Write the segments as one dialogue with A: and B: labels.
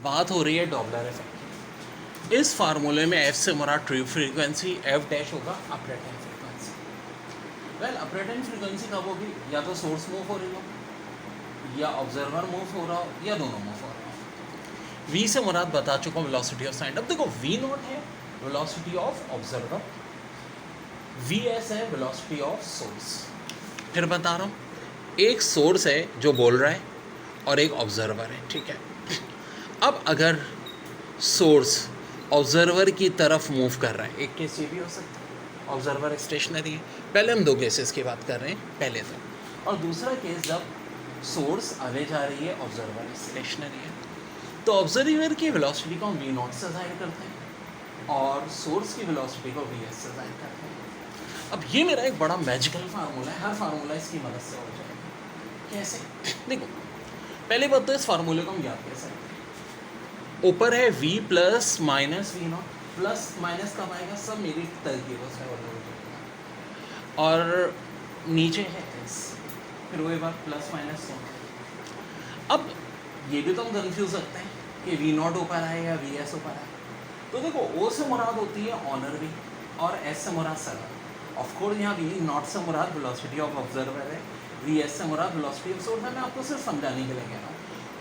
A: बात हो रही है डॉपलर इफेक्ट की। इस फार्मूले में एफ से हमारा ट्रू फ्रीक्वेंसी एफ डैश होगा operating frequency. Well operating frequency कब होगी? या तो सोर्स मूव हो रही हो, या ऑब्जर्वर मूव हो रहा हो, या दोनों मूव हो रहा हो। वी से मुराद बता चुका हूँ वेलोसिटी ऑफ साउंड। अब देखो वी नॉट है velocity of observer, V S है वेलोसिटी ऑफ सोर्स। फिर बता रहा हूँ, एक सोर्स है जो बोल रहा है और एक ऑब्जर्वर है, ठीक है। अब अगर सोर्स ऑब्जर्वर की तरफ मूव कर रहा है, एक केस ये भी हो सकता है ऑब्जर्वर स्टेशनरी है। पहले हम दो केसेस की बात कर रहे हैं पहले तो, और दूसरा केस जब सोर्स अवे जा रही है ऑब्जर्वर स्टेशनरी है, तो ऑब्जर्वर की वेलोसिटी को हम वी नॉट से जाहिर करते हैं और सोर्स की वेलोसिटी को वी एस से जाहिर करते हैं। अब ये मेरा एक बड़ा मैजिकल फार्मूला है, हर फार्मूला इसकी मदद से हो जाएगा। कैसे? देखो पहले बात तो इस फार्मूले को हम याद कैसे रखें। ऊपर है v plus minus v naught, plus minus कब आएगा? सब मेरी तरकीबों से हो जाएगा। और नीचे है s, फिर वही बात प्लस माइनस। अब ये भी तो हम कंफ्यूज रखते हैं कि वी नॉट ऊपर आए या वी एस ऊपर आए। तो देखो ओ से मुराद होती है ऑनर भी, और एस से मुराद सर्वर। ऑफकोर्स यहाँ वी नॉट से मुराद वेलोसिटी ऑफ ऑब्जर्वर है, वी एस से मुराद वेलोसिटी ऑफ सोर्स है। मैं आपको सिर्फ समझाने के लिए कह रहा हूँ।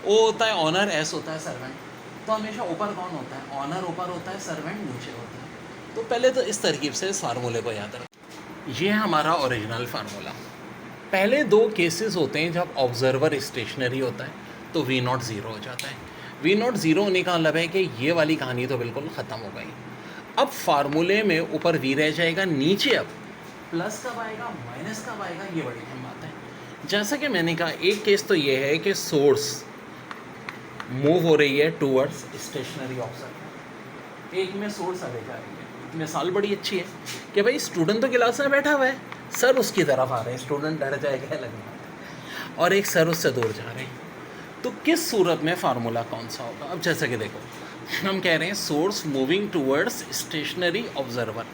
A: ओ होता है ऑनर, एस होता है सर्वेंट। तो हमेशा ऊपर कौन होता है? ऑनर ऊपर होता है, सर्वेंट नीचे होता है। तो पहले तो इस तरकीब से इस फार्मूले को याद रखें। ये है हमारा ओरिजिनल फार्मूला। पहले दो केसेस होते हैं जब ऑब्जर्वर स्टेशनरी होता है तो वी नॉट ज़ीरो हो जाता है। वी नॉट ज़ीरो होने का मतलब है कि ये वाली कहानी तो बिल्कुल ख़त्म हो गई। अब फार्मूले में ऊपर वी रह जाएगा, नीचे अब प्लस कब आएगा माइनस कब आएगा, ये बड़ी अहम बात है। जैसा कि मैंने कहा, एक केस तो ये है कि सोर्स मूव हो रही है टूवर्ड्स स्टेशनरी ऑब्जर्वर, एक में सोर्स आगे जा रही है। मिसाल बड़ी अच्छी है कि भाई स्टूडेंट तो क्लास में बैठा हुआ है, सर उसकी तरफ आ रहे हैं, स्टूडेंट डर जाएगा लगना, और एक सर उससे दूर जा रहे हैं। तो किस सूरत में फार्मूला कौन सा होगा? अब जैसा कि देखो हम कह रहे हैं source moving towards stationary observer,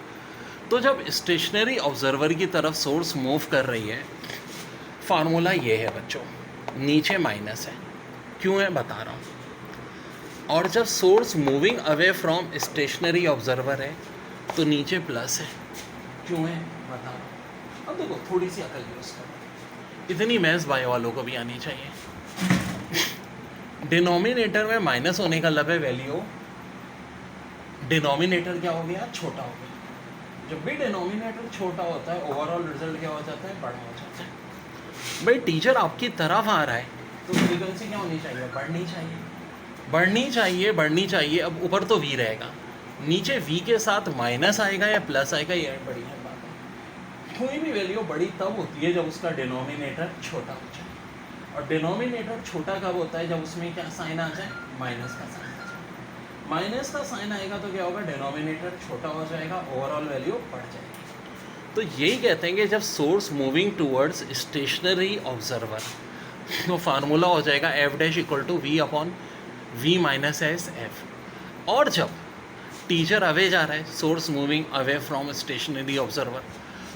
A: तो जब स्टेशनरी ऑब्जर्वर की तरफ सोर्स मूव कर रही है, फार्मूला ये है बच्चों, नीचे माइनस है। क्यों है बता रहा हूँ। और जब source moving away from stationary observer है तो नीचे प्लस है। क्यों है बता रहा हूँ। अब देखो थोड़ी सी अकल यूज़ करो, इतनी मैथ्स बायो वालों को भी आनी चाहिए। डिनोमिनेटर में माइनस होने का मतलब है वैल्यू, डिनोमिनेटर क्या हो गया? छोटा हो गया। जब भी डिनोमिनेटर छोटा होता है ओवरऑल रिजल्ट क्या हो जाता है? बड़ा हो जाता है। भाई टीचर आपकी तरफ आ रहा है तो फ्रीक्वेंसी क्या होनी चाहिए? बढ़नी चाहिए, बढ़नी चाहिए, बढ़नी चाहिए। अब ऊपर तो वी रहेगा, नीचे वी के साथ माइनस आएगा या प्लस आएगा, ये बड़ी है बात है। कोई भी वैल्यू बड़ी तब होती है जब उसका डिनोमिनेटर छोटा हो जाए, और डिनोमिनेटर छोटा कब होता है? जब उसमें क्या साइन आ जाए? माइनस का साइन आ जाए। माइनस का साइन आएगा तो क्या होगा? डिनोमिनेटर छोटा हो जाएगा, ओवरऑल वैल्यू बढ़ जाएगी। तो यही कहते हैं कि जब source moving towards stationary observer, तो फार्मूला हो जाएगा F dash equal to V upon V minus S F. और जब टीचर अवे जा रहा है, source moving away from stationary observer,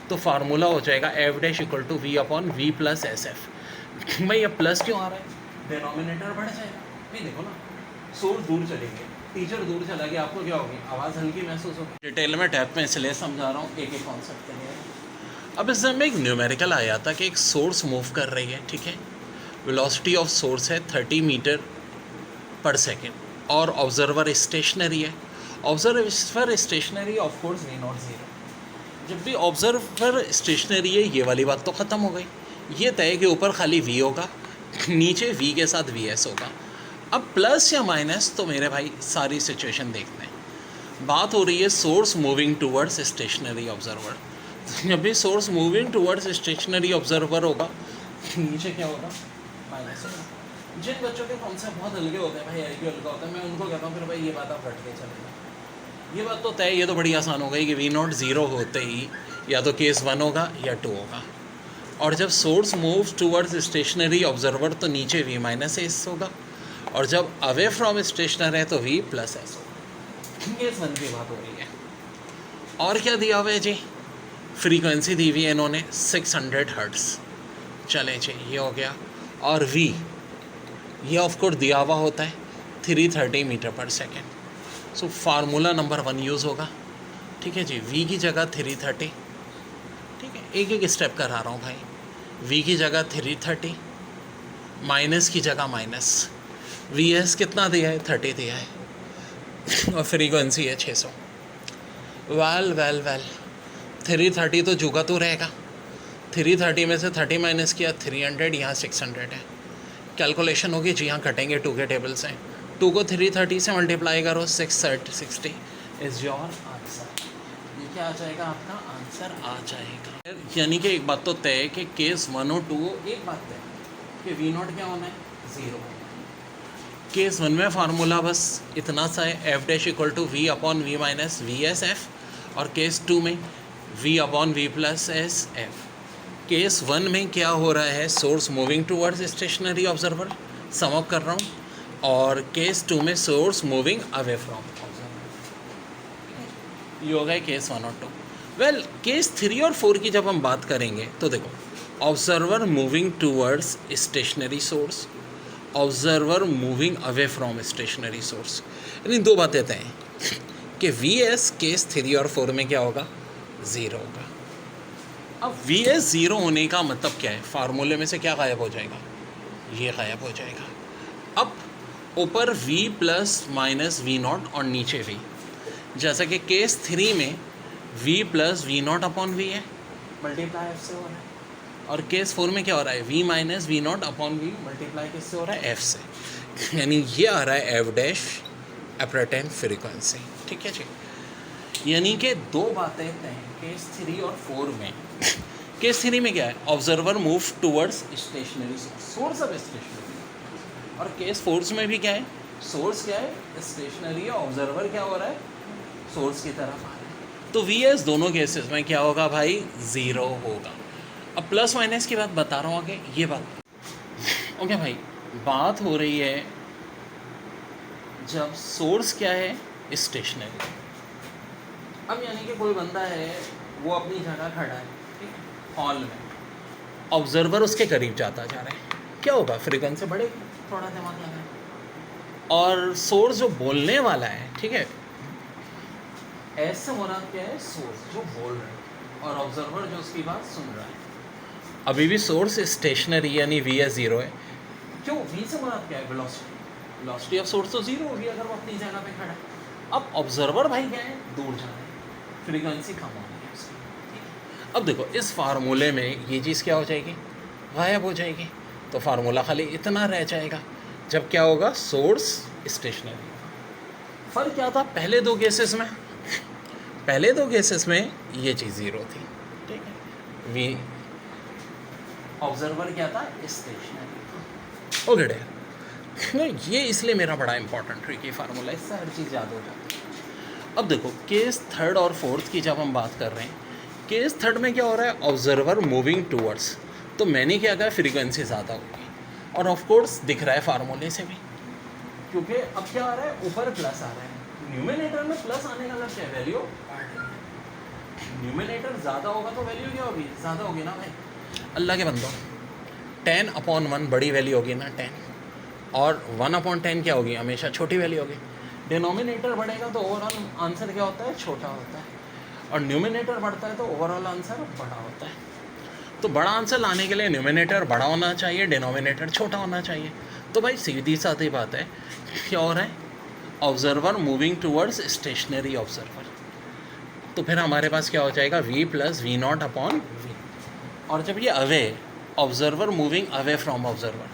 A: तो फार्मूला हो जाएगा F dash equal to V upon V plus S F. भाई अब प्लस क्यों आ रहा है? डिनोमिनेटर बढ़ जाएगा। भाई देखो ना, सोर्स दूर चलेंगे, टीचर दूर चला गया, आपको क्या होगी? आवाज़ हल्की महसूस होगी। डिटेल में टैप में इसलिए समझा रहा हूँ, एक एक कॉन्सेप्ट के लिए। अब इसमें में एक न्यूमेरिकल आया था कि एक सोर्स मूव कर रही है, ठीक है, वेलोसिटी ऑफ सोर्स है 30 मीटर पर सेकेंड, और ऑब्जर्वर स्टेशनरी है। Observer stationary of course V naught zero. जब भी ऑब्जर्वर स्टेशनरी है, ये वाली बात तो ख़त्म हो गई। ये तय कि ऊपर खाली वी होगा, नीचे वी के साथ वी एस होगा। अब प्लस या माइनस तो मेरे भाई सारी सिचुएशन देखते हैं। बात हो रही है source moving towards stationary observer. जब भी source moving towards stationary observer होगा, नीचे क्या होगा? माइनस होगा। जिन बच्चों के कॉन्सेप्ट बहुत हल्के होते हैं भाई, IQ हल्का होता है, मैं उनको कहता हूँ फिर भाई ये बात आप रट के चलेगा। ये बात तो तय, ये तो बड़ी आसान हो गई कि वी नॉट ज़ीरो होते ही या तो केस 1 होगा या 2 होगा। और जब source move towards stationary observer तो नीचे वी माइनस एस होगा, और जब अवे फ्रॉम स्टेशनर है तो वी प्लस एस होगा। केस 1 की बात हो रही है। और क्या दिया हुआ है जी? फ्रीक्वेंसी दी हुई है इन्होंने 600 हर्ट्ज़। चलें जी, ये हो गया। और वी ये ऑफ कोर्स दिया हुआ होता है 330 metre per second. So formula number 1 use होगा, ठीक है जी। v की जगह 330, ठीक है, एक एक स्टेप करा रहा हूँ भाई। v की जगह 330, माइनस की जगह माइनस, vs कितना दिया है, 30 दिया है और फ्रीक्वेंसी है 600। वेल 330 तो जुगा तो रहेगा। 330 में से 30 माइनस किया 300, यहाँ 600 है। कैलकुलेशन होगी जी, यहाँ कटेंगे 2 के टेबल से। 2 को 330 से मल्टीप्लाई करो, 660 इज़ योर आंसर। ये क्या आ जाएगा, आपका आंसर आ जाएगा। यानी कि एक बात तो तय है कि केस 1 और 2, एक बात तय कि V0 क्या होना है, 0। केस 1 में फार्मूला बस इतना सा है, F dash equal to V upon V minus V S F, और केस 2 में V upon V plus S F. Case 1 में क्या हो रहा है, source moving towards stationary observer, sum up कर रहा हूँ, और केस 2 में source moving away from observer. ये हो गया केस 1 और 2। वेल केस 3 और 4 की जब हम बात करेंगे तो देखो, observer moving towards stationary source, observer moving away from stationary source, यानी दो बातें तय हैं कि वी एस केस 3 और 4 में क्या होगा, 0 होगा। अब वी एस 0 होने का मतलब क्या है, फार्मूले में से क्या गायब हो जाएगा, ये गायब हो जाएगा। अब ऊपर v प्लस माइनस V0 और नीचे v, जैसा कि केस 3 में v plus V0 upon v है, मल्टीप्लाई f से हो रहा है, और केस 4 में क्या हो रहा है, v minus V0 upon v multiply किससे हो रहा है, f से, यानी ये आ रहा है f डैश अपरेटेंट फ्रीक्वेंसी, ठीक है जी। यानी कि दो बातें तय हैं केस 3 और 4 में। केस 3 में क्या है, observer move towards stationary source of stationary, और केस 4 में भी क्या है, सोर्स क्या है, स्टेशनरी है, ऑब्जर्वर क्या हो रहा है, सोर्स की तरफ आ रहा है। तो वी एस दोनों केसेस में क्या होगा भाई, 0 होगा। अब प्लस माइनस की बात बता रहा हूँ आगे, ये बात ओके भाई। बात हो रही है जब सोर्स क्या है, स्टेशनरी। अब यानी कि कोई बंदा है, वो अपनी जगह खड़ा है, ठीक है, हॉल में, ऑब्जर्वर उसके करीब जाता जा रहा है, क्या होगा, फ्रीक्वेंसी बढ़ेगी, थोड़ा दिमाग लगाए। और सोर्स जो बोलने वाला है, ठीक है, ऐसे मुराद क्या है, सोर्स जो बोल रहा है और ऑब्जर्वर जो उसकी बात सुन रहा है। अभी भी सोर्स स्टेशनरी यानी वी एस 0 है। क्यों, वी से मुराद क्या है, वेलोसिटी। वेलोसिटी ऑफ सोर्स तो 0 होगी अगर वो अपनी जगह पे खड़ा है। अब ऑब्जर्वर भाई क्या है, दूर जा रहा है, फ्रीक्वेंसी कम हो गई उसकी। अब देखो इस फार्मूले में ये चीज़ क्या हो जाएगी, गायब हो जाएगी। तो फार्मूला खाली इतना रह जाएगा जब क्या होगा, सोर्स स्टेशनरी। फ़र्क क्या था पहले दो केसेस में, पहले दो केसेस में ये चीज़ 0 थी, ठीक है, वी ऑब्जर्वर क्या था, स्टेशनरी। ओके डे, ये इसलिए मेरा बड़ा इंपॉर्टेंट ट्रिक ये फार्मूला, इससे हर चीज़ याद हो जाती है। अब देखो केस 3rd और 4th की जब हम बात कर रहे हैं, केस 3rd में क्या हो रहा है, ऑब्जर्वर मूविंग टूवर्ड्स, तो मैंने क्या कहा, फ्रीक्वेंसी ज़्यादा होगी, और ऑफ कोर्स दिख रहा है फार्मूले से भी, क्योंकि अब क्या आ रहा है, ऊपर प्लस आ रहा है, न्यूमिनेटर में प्लस आने का मतलब क्या है, वैल्यू बढ़ रही है। न्यूमिनेटर ज़्यादा होगा तो वैल्यू क्या होगी, ज़्यादा होगी ना भाई। अल्लाह के बंदो, 10/1 बड़ी वैल्यू होगी ना 10, और 1/10 क्या होगी, हमेशा छोटी वैल्यू होगी। डिनोमिनेटर बढ़ेगा तो ओवरऑल आंसर क्या होता है, छोटा होता है, और न्यूमिनेटर बढ़ता है तो ओवरऑल आंसर बड़ा होता है। तो बड़ा आंसर लाने के लिए न्यूमिनेटर बड़ा होना चाहिए, डिनोमिनेटर छोटा होना चाहिए। तो भाई सीधी साधी बात है, क्या हो रहा है, observer moving towards stationary observer, तो फिर हमारे पास क्या हो जाएगा, v plus V0 upon v, और जब ये away, observer moving away from observer,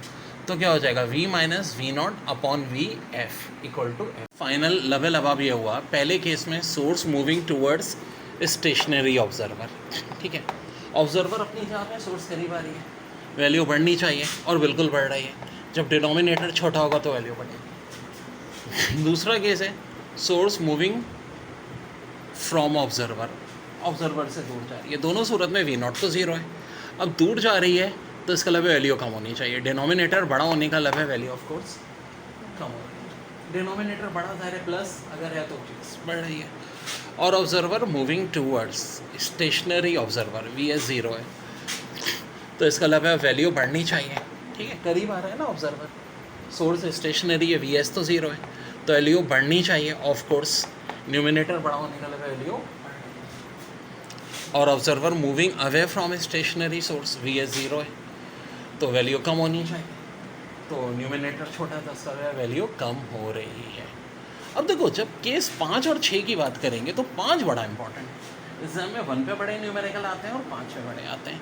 A: तो क्या हो जाएगा, v minus V0 upon V F equal to F. Final level अब ये हुआ, पहले केस में source moving towards stationary observer, ठीक है, ऑब्जर्वर अपनी जगह पे, सोर्स करीब आ रही है, वैल्यू बढ़नी चाहिए और बिल्कुल बढ़ रही है। जब डिनोमिनेटर छोटा होगा तो वैल्यू बढ़ेगी। दूसरा केस है source moving from observer, observer से दूर जा रही है, दोनों सूरत में V0 तो 0 है। अब दूर जा रही है तो इसका लब वैल्यू कम होनी चाहिए, डिनोमिनेटर बड़ा होने का लब है वैल्यू ऑफ कोर्स कम हो रही है। डिनोमिनेटर बड़ा ज़ाहिर है, प्लस अगर है तो चीज़ बढ़ रही है। और observer moving towards stationary observer, VS 0 है, तो इसका लब है वैल्यू बढ़नी चाहिए, ठीक है, करीब आ रहा है ना ऑब्जर्वर, सोर्स स्टेशनरी है, वी एस तो ज़ीरो है, तो एल यू बढ़नी चाहिए ऑफ कोर्स, न्यूमिनेटर बड़ा होने का लगा एल यू, और observer moving away from stationary source, V S zero है तो वैल्यू कम होनी चाहिए, तो न्यूमिनेटर छोटा है तो उसका वैल्यू कम हो रही है। अब देखो जब केस 5 और 6 की बात करेंगे तो 5 बड़ा इंपॉर्टेंट है, एग्जाम में 1 पे बड़े न्यूमेरिकल आते हैं और 5 पे बड़े आते हैं।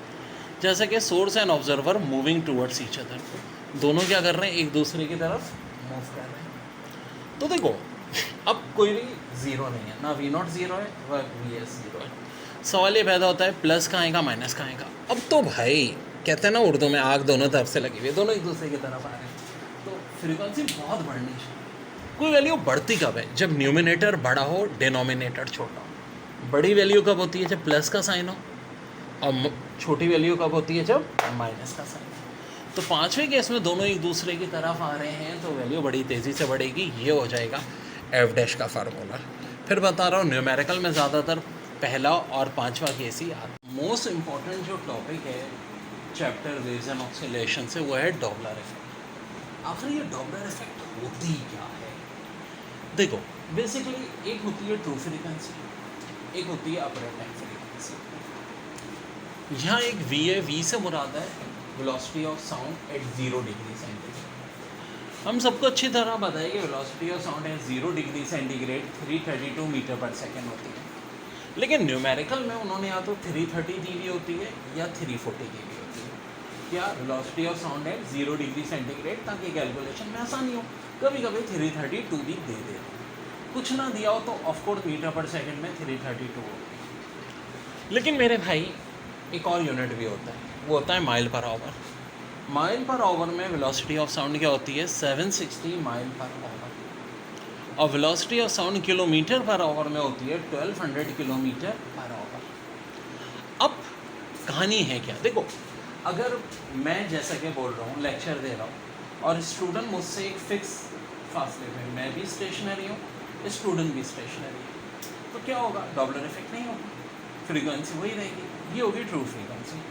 A: जैसे कि source and observer moving towards each other, दोनों क्या कर रहे हैं, एक दूसरे की तरफ मूव कर रहे हैं। तो देखो अब कोई भी ज़ीरो नहीं है, ना वी नॉट ज़ीरो है व वी एस ज़ीरो है। सवाल ये पैदा होता है प्लस कहाँ आएगा माइनस कहाँ आएगा। अब तो भाई कहते हैं ना उर्दू में, आग दोनों तरफ से लगी हुई है, दोनों एक दूसरे की तरफ आ रहे हैं, तो फ्रीक्वेंसी बहुत बढ़नी चाहिए। कोई वैल्यू बढ़ती कब है, जब न्यूमिनेटर बड़ा हो डिनोमिनेटर छोटा हो। बड़ी वैल्यू कब होती है, जब प्लस का साइन हो, और छोटी वैल्यू कब होती है, जब माइनस का साइन हो। तो 5वें केस में दोनों एक दूसरे की तरफ आ रहे हैं तो वैल्यू बड़ी तेज़ी से बढ़ेगी, ये हो जाएगा एफ डैश का फार्मूला। फिर बता रहा हूँ न्यूमेरिकल में ज़्यादातर पहला और 5वां केस ही आता। मोस्ट इम्पॉर्टेंट जो टॉपिक है चैप्टर वेव्स एंड ऑसिलेशन से वो है डॉपलर इफेक्ट। आखिर ये डॉपलर इफेक्ट होती क्या है? देखो बेसिकली एक होती है ट्रू फ्रीक्वेंसी, एक होती है अपरेंट फ्रीक्वेंसी। यहाँ एक वी है, वी से मुराद है velocity of sound at 0 degree centigrade. हम सबको अच्छी तरह पता है कि velocity of sound at 0 degree centigrade 332 metre per second होती है, लेकिन न्यूमेरिकल में उन्होंने या तो 330 दी हुई होती है या 340 दी हुई होती है। क्या वेलोसिटी ऑफ साउंड है 0 डिग्री सेंटीग्रेड, ताकि कैलकुलेशन में आसानी हो। कभी कभी 332 भी दे देते हैं, कुछ ना दिया हो तो ऑफकोर्स मीटर पर सेकंड में 332 होगी। लेकिन मेरे भाई एक और यूनिट भी होता है, वो होता है mile per hour. Mile per hour में वेलोसिटी ऑफ साउंड क्या होती है, 760 माइल पर आवर, और velocity of sound kilometre per hour में होती है 1200 किलोमीटर पर आवर। अब कहानी है क्या, देखो अगर मैं जैसा कि बोल रहा हूँ, लेक्चर दे रहा हूँ और स्टूडेंट मुझसे एक फिक्स फासले पे, मैं भी स्टेशनरी हूँ, स्टूडेंट भी स्टेशनरी है, तो क्या होगा, डॉपलर इफेक्ट नहीं होगा, फ्रीक्वेंसी वही रहेगी, ये होगी ट्रू फ्रीक्वेंसी।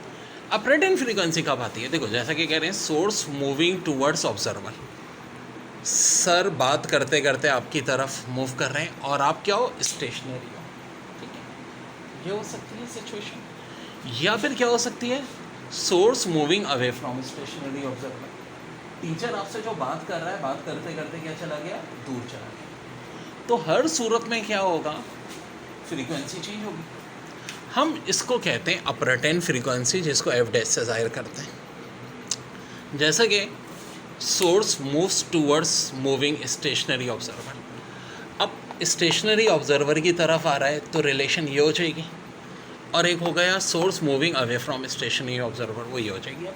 A: अपरेंट फ्रीक्वेंसी कब आती है, देखो जैसा कि कह रहे हैं source moving towards observer, sir बात करते करते आपकी तरफ मूव कर रहे हैं और आप क्या हो, स्टेशनरी हो, ठीक है, ये हो सकती है सिचुएशन। या फिर क्या हो सकती है, source moving away from stationary observer, teacher आपसे जो बात कर रहा है, बात करते करते क्या चला गया, दूर चला गया, तो हर सूरत में क्या होगा, फ्रीक्वेंसी चेंज होगी। हम इसको कहते हैं अपरेंट फ्रीक्वेंसी, जिसको एफ डैश से जाहिर करते हैं। जैसा कि source moves towards moving stationary observer, अब स्टेशनरी ऑब्जर्वर की तरफ आ रहा है तो रिलेशन ये हो जाएगी, और एक हो गया source moving away from stationary observer, वो ये हो जाएगी। अब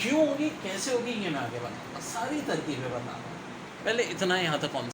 A: क्यों होगी, कैसे होगी, ये मैं आगे बताऊँगा, सारी तरकीबें बताऊँगा, पहले इतना यहाँ तक कौन